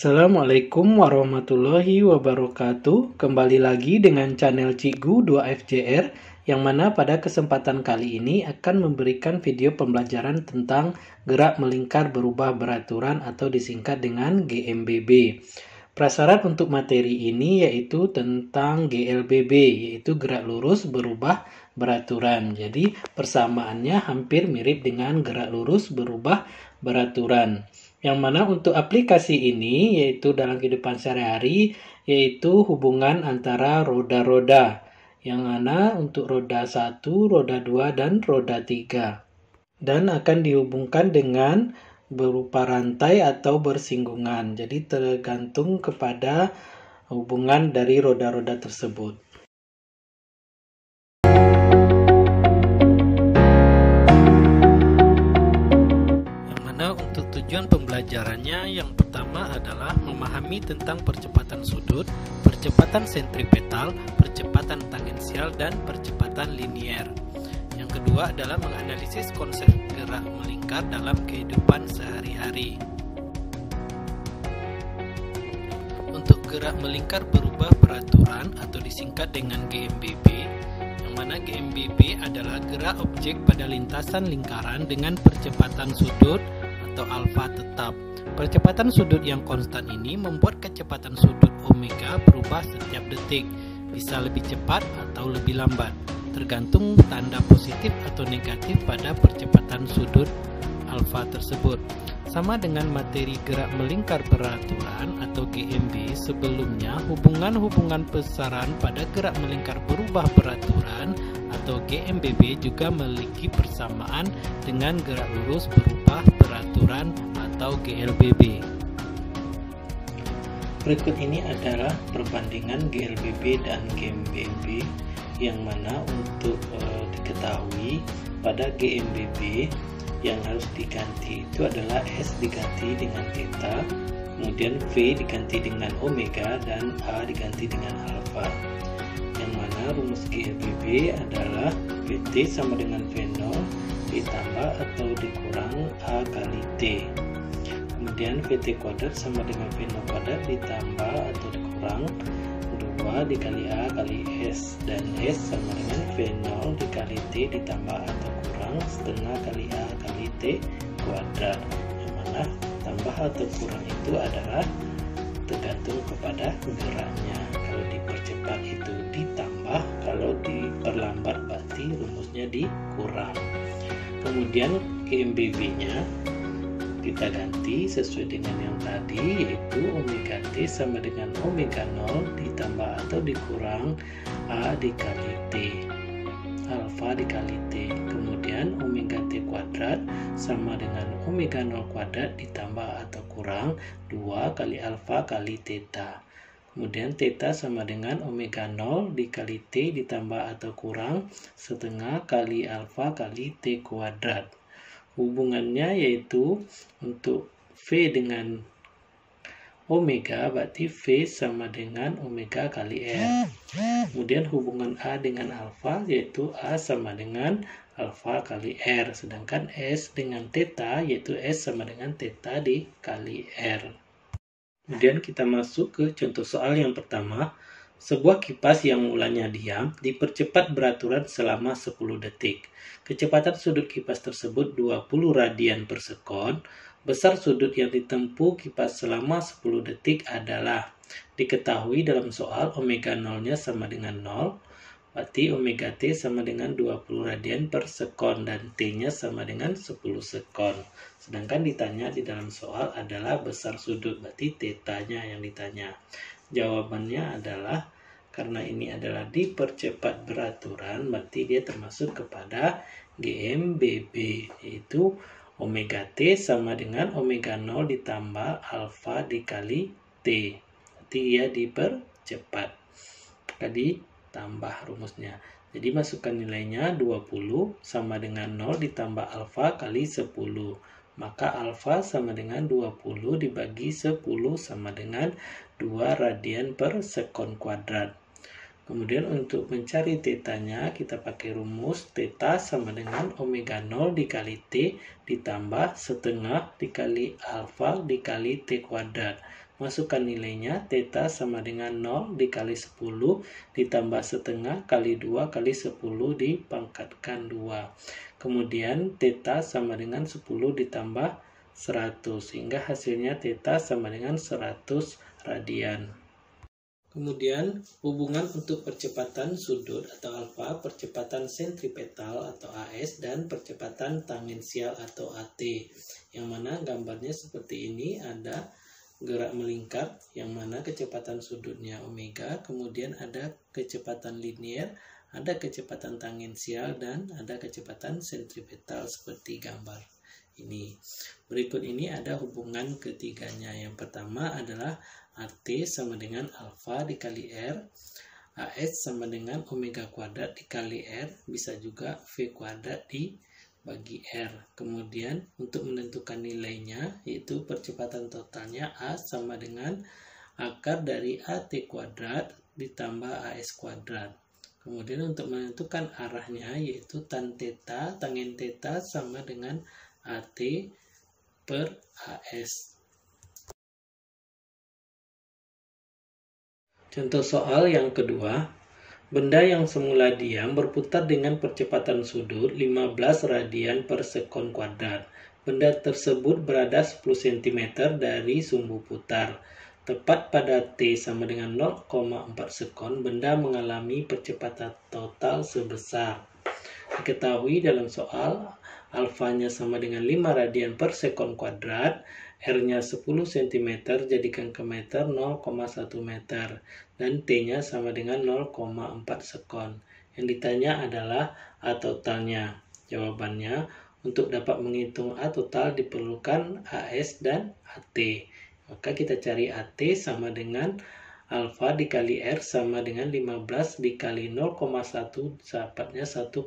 Assalamualaikum warahmatullahi wabarakatuh. Kembali lagi dengan channel Cikgu 2FJR, yang mana pada kesempatan kali ini akan memberikan video pembelajaran tentang gerak melingkar berubah beraturan atau disingkat dengan GMBB. Prasyarat untuk materi ini yaitu tentang GLBB, yaitu gerak lurus berubah beraturan. Jadi persamaannya hampir mirip dengan gerak lurus berubah beraturan. Yang mana untuk aplikasi ini yaitu dalam kehidupan sehari-hari yaitu hubungan antara roda-roda. Yang mana untuk roda 1, roda 2, dan roda 3. Dan akan dihubungkan dengan berupa rantai atau bersinggungan. Jadi tergantung kepada hubungan dari roda-roda tersebut. Yang mana untuk tujuan pembelajarannya yang pertama adalah memahami tentang percepatan sudut, percepatan sentripetal, percepatan tangensial, dan percepatan linier. Yang kedua adalah menganalisis konsep gerak melingkar dalam kehidupan sehari-hari. Untuk gerak melingkar berubah beraturan atau disingkat dengan GMBB, yang mana GMBB adalah gerak objek pada lintasan lingkaran dengan percepatan sudut atau alfa tetap. Percepatan sudut yang konstan ini membuat kecepatan sudut omega berubah setiap detik, bisa lebih cepat atau lebih lambat, tergantung tanda positif atau negatif pada percepatan sudut alfa tersebut. Sama dengan materi gerak melingkar beraturan atau GMB sebelumnya, hubungan-hubungan besaran pada gerak melingkar berubah beraturan atau GMBB juga memiliki persamaan dengan gerak lurus berubah beraturan atau GLBB. Berikut ini adalah perbandingan GLBB dan GMBB, yang mana untuk diketahui pada GMBB yang harus diganti itu adalah S diganti dengan theta, kemudian V diganti dengan omega, dan A diganti dengan alpha. Yang mana rumus GLBB adalah VT sama dengan V0 ditambah atau dikurang A kali T. Kemudian VT kuadrat sama dengan V0 kuadrat ditambah atau dikurang 2 dikali A kali S, dan S sama dengan V0 dikali T ditambah atau kurang setengah kali A kali T kuadrat. Yang mana tambah atau kurang itu adalah tergantung kepada geraknya. Kalau dipercepat itu ditambah, kalau diperlambat berarti rumusnya dikurang. Kemudian GMBB-nya kita ganti sesuai dengan yang tadi, yaitu omega T sama dengan omega 0 ditambah atau dikurang A dikali T, alfa dikali T. Kemudian omega T kuadrat sama dengan omega 0 kuadrat ditambah atau kurang 2 kali alfa kali theta. Kemudian theta sama dengan omega 0 dikali T ditambah atau kurang setengah kali alfa kali T kuadrat. Hubungannya yaitu untuk V dengan omega berarti V sama dengan omega kali R. Kemudian hubungan A dengan alfa yaitu A sama dengan alfa kali R. Sedangkan S dengan theta yaitu S sama dengan theta dikali R. Kemudian kita masuk ke contoh soal yang pertama. Sebuah kipas yang mulanya diam dipercepat beraturan selama 10 detik. Kecepatan sudut kipas tersebut 20 radian per sekon. Besar sudut yang ditempuh kipas selama 10 detik adalah, diketahui dalam soal omega 0-nya sama dengan 0, berarti omega T sama dengan 20 radian per sekon dan T-nya sama dengan 10 sekon. Sedangkan ditanya di dalam soal adalah besar sudut, berarti theta-nya yang ditanya. Jawabannya adalah karena ini adalah dipercepat beraturan, berarti dia termasuk kepada GMBB, yaitu omega T sama dengan omega 0 ditambah alfa dikali T. Berarti dia dipercepat. Tadi tambah rumusnya. Jadi masukkan nilainya 20 sama dengan 0 ditambah alfa kali 10. Maka alfa sama dengan 20 dibagi 10 sama dengan 2 radian per sekon kuadrat. Kemudian untuk mencari tetanya kita pakai rumus theta sama dengan omega 0 dikali T ditambah setengah dikali alfa dikali T kuadrat. Masukkan nilainya, theta sama dengan 0 dikali 10 ditambah setengah kali 2 kali 10 dipangkatkan 2. Kemudian theta sama dengan 10 ditambah 100, sehingga hasilnya theta sama dengan 100 radian. Kemudian hubungan untuk percepatan sudut atau alfa, percepatan sentripetal atau AS, dan percepatan tangensial atau AT. Yang mana gambarnya seperti ini, ada gerak melingkar yang mana kecepatan sudutnya omega, kemudian ada kecepatan linier, ada kecepatan tangensial, dan ada kecepatan sentripetal seperti gambar ini. Berikut ini ada hubungan ketiganya. Yang pertama adalah AT sama dengan alfa dikali R, AS sama dengan omega kuadrat dikali R, bisa juga V kuadrat dibagi R. Kemudian untuk menentukan nilainya, yaitu percepatan totalnya A sama dengan akar dari AT kuadrat ditambah AS kuadrat. Kemudian untuk menentukan arahnya, yaitu tan theta, tangen theta sama dengan AT per AS. Contoh soal yang kedua, benda yang semula diam berputar dengan percepatan sudut 15 radian per sekon kuadrat. Benda tersebut berada 10 cm dari sumbu putar. Tepat pada T sama dengan 0,4 sekon, benda mengalami percepatan total sebesar. Diketahui dalam soal, alfanya sama dengan 5 radian per sekon kuadrat, R-nya 10 cm, jadikan ke meter 0,1 meter, dan T-nya sama dengan 0,4 sekon. Yang ditanya adalah A totalnya. Jawabannya, untuk dapat menghitung A total diperlukan AS dan AT. Maka kita cari AT sama dengan alfa dikali R sama dengan 15 dikali 0,1, dapatnya 1,5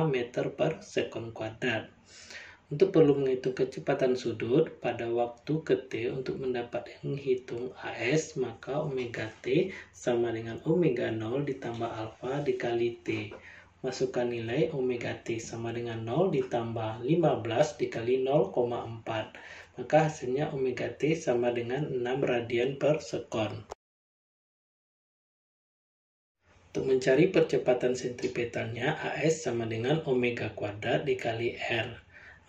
meter per sekon kuadrat. Untuk perlu menghitung kecepatan sudut pada waktu ke T untuk mendapat menghitung AS, maka omega T sama dengan omega 0 ditambah alfa dikali T. Masukkan nilai omega T sama dengan 0 ditambah 15 dikali 0,4. Maka hasilnya omega T sama dengan 6 radian per sekon. Untuk mencari percepatan sentripetalnya, AS sama dengan omega kuadrat dikali R.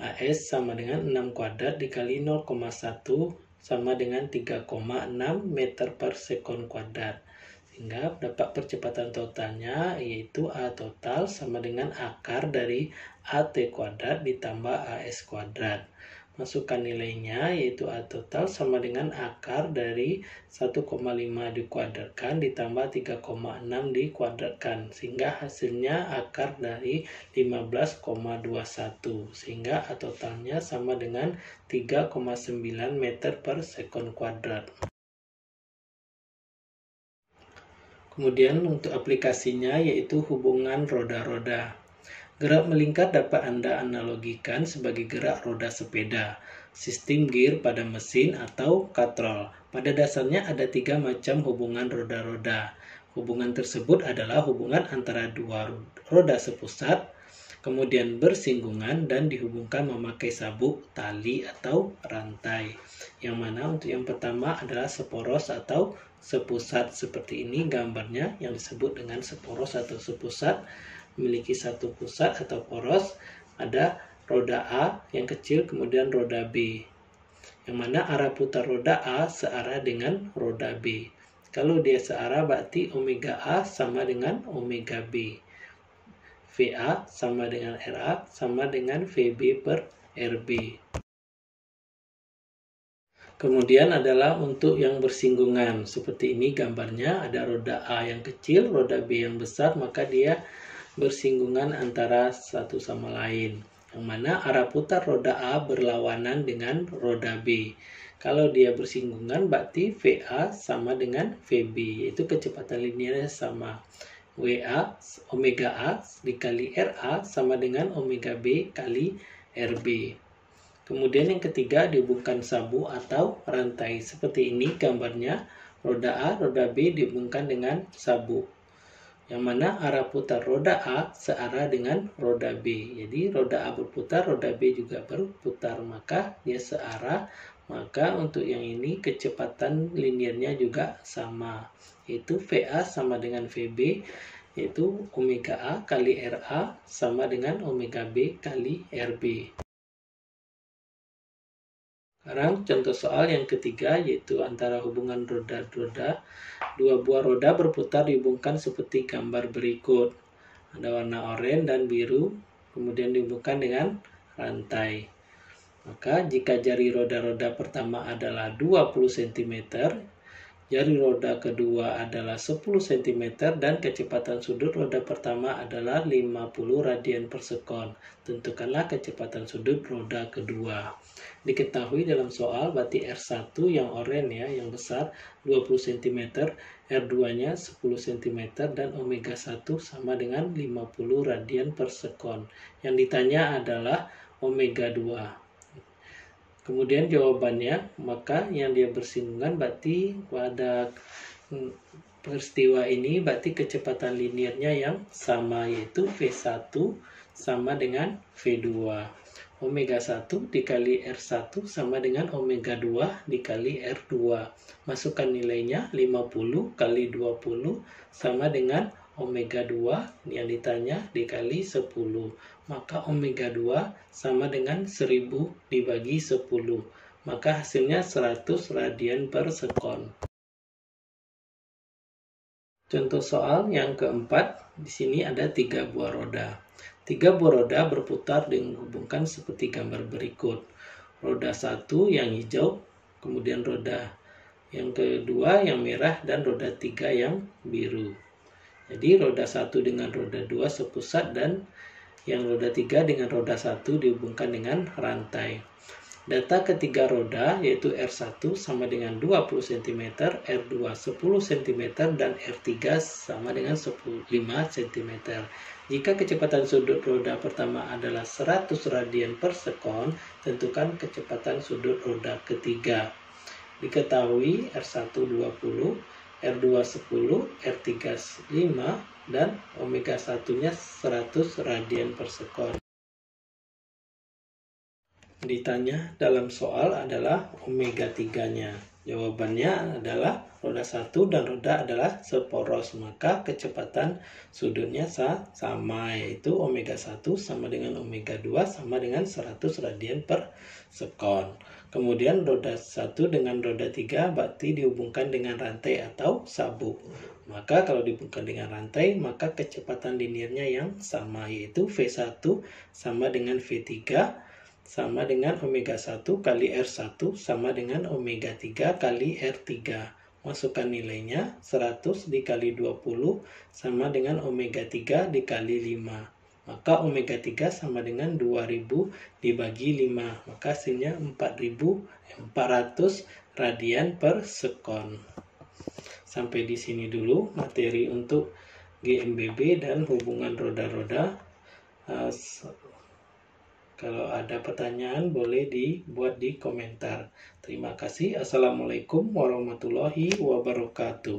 AS sama dengan 6 kuadrat dikali 0,1 sama dengan 3,6 meter per sekon kuadrat. Sehingga dapat percepatan totalnya, yaitu A total sama dengan akar dari AT kuadrat ditambah AS kuadrat. Masukkan nilainya, yaitu A total sama dengan akar dari 1,5 dikuadratkan ditambah 3,6 dikuadratkan, sehingga hasilnya akar dari 15,21, sehingga A totalnya sama dengan 3,9 meter per sekon kuadrat. Kemudian untuk aplikasinya, yaitu hubungan roda-roda. Gerak melingkar dapat Anda analogikan sebagai gerak roda sepeda, sistem gear pada mesin, atau katrol. Pada dasarnya ada 3 macam hubungan roda-roda. Hubungan tersebut adalah hubungan antara dua roda sepusat, kemudian bersinggungan dan dihubungkan memakai sabuk, tali, atau rantai. Yang mana untuk yang pertama adalah seporos atau sepusat. Seperti ini gambarnya yang disebut dengan seporos atau sepusat. Memiliki satu pusat atau poros, ada roda A yang kecil, kemudian roda B, yang mana arah putar roda A searah dengan roda B. Kalau dia searah berarti omega A sama dengan omega B, VA sama dengan RA sama dengan VB per RB. Kemudian adalah untuk yang bersinggungan, seperti ini gambarnya, ada roda A yang kecil, roda B yang besar, maka dia bersinggungan antara satu sama lain, yang mana arah putar roda A berlawanan dengan roda B. Kalau dia bersinggungan berarti VA sama dengan VB, yaitu kecepatan linearnya sama. WA omega A dikali RA sama dengan omega B kali RB. Kemudian yang ketiga dihubungkan sabuk atau rantai, seperti ini gambarnya, roda A, roda B dihubungkan dengan sabuk, yang mana arah putar roda A searah dengan roda B. Jadi roda A berputar, roda B juga berputar, maka dia searah, Maka untuk yang ini kecepatan linearnya juga sama, yaitu VA sama dengan VB, yaitu omega A kali RA sama dengan omega B kali RB. Sekarang contoh soal yang ketiga, yaitu antara hubungan roda-roda. Dua buah roda berputar dihubungkan seperti gambar berikut. Ada warna oranye dan biru, kemudian dihubungkan dengan rantai. Maka jika jari roda-roda pertama adalah 20 cm, jari roda kedua adalah 10 cm, dan kecepatan sudut roda pertama adalah 50 radian per sekon. Tentukanlah kecepatan sudut roda kedua. Diketahui dalam soal berarti R1 yang oranye ya, yang besar 20 cm, R2-nya 10 cm, dan omega 1 sama dengan 50 radian per sekon. Yang ditanya adalah omega 2. Kemudian jawabannya, maka yang dia bersinggungan berarti pada peristiwa ini berarti kecepatan linearnya yang sama, yaitu V1 sama dengan V2. Omega 1 dikali R1 sama dengan omega 2 dikali R2. Masukkan nilainya 50 kali 20 sama dengan omega 2 yang ditanya dikali 10. Maka omega 2 sama dengan 1000 dibagi 10. Maka hasilnya 100 radian per sekon. Contoh soal yang keempat, di sini ada 3 buah roda. 3 buah roda berputar dihubungkan seperti gambar berikut. Roda 1 yang hijau, kemudian roda yang kedua yang merah, dan roda 3 yang biru. Jadi roda 1 dengan roda 2 sepusat, dan yang roda 3 dengan roda 1 dihubungkan dengan rantai. Data ketiga roda yaitu R1 sama dengan 20 cm, R2 10 cm, dan R3 sama dengan 5 cm. Jika kecepatan sudut roda pertama adalah 100 radian per sekon, tentukan kecepatan sudut roda ketiga. Diketahui R1 20, R2 10, R3 5, dan omega 1-nya 100 radian per sekon. Ditanya dalam soal adalah omega 3-nya. Jawabannya adalah roda 1 dan roda adalah seporos, maka kecepatan sudutnya sama, yaitu omega 1 sama dengan omega 2 sama dengan 100 radian per sekon. Kemudian roda 1 dengan roda 3 berarti dihubungkan dengan rantai atau sabuk. Maka kalau dihubungkan dengan rantai, maka kecepatan linearnya yang sama, yaitu V1 sama dengan V3 sama dengan omega 1 kali R1 sama dengan omega 3 kali R3. Masukkan nilainya, 100 dikali 20 sama dengan omega 3 dikali 5. Maka omega 3 sama dengan 2000 dibagi 5. Maka hasilnya 4400 radian per sekon. Sampai di sini dulu materi untuk GMBB dan hubungan roda-roda. Kalau ada pertanyaan boleh dibuat di komentar. Terima kasih. Assalamualaikum warahmatullahi wabarakatuh.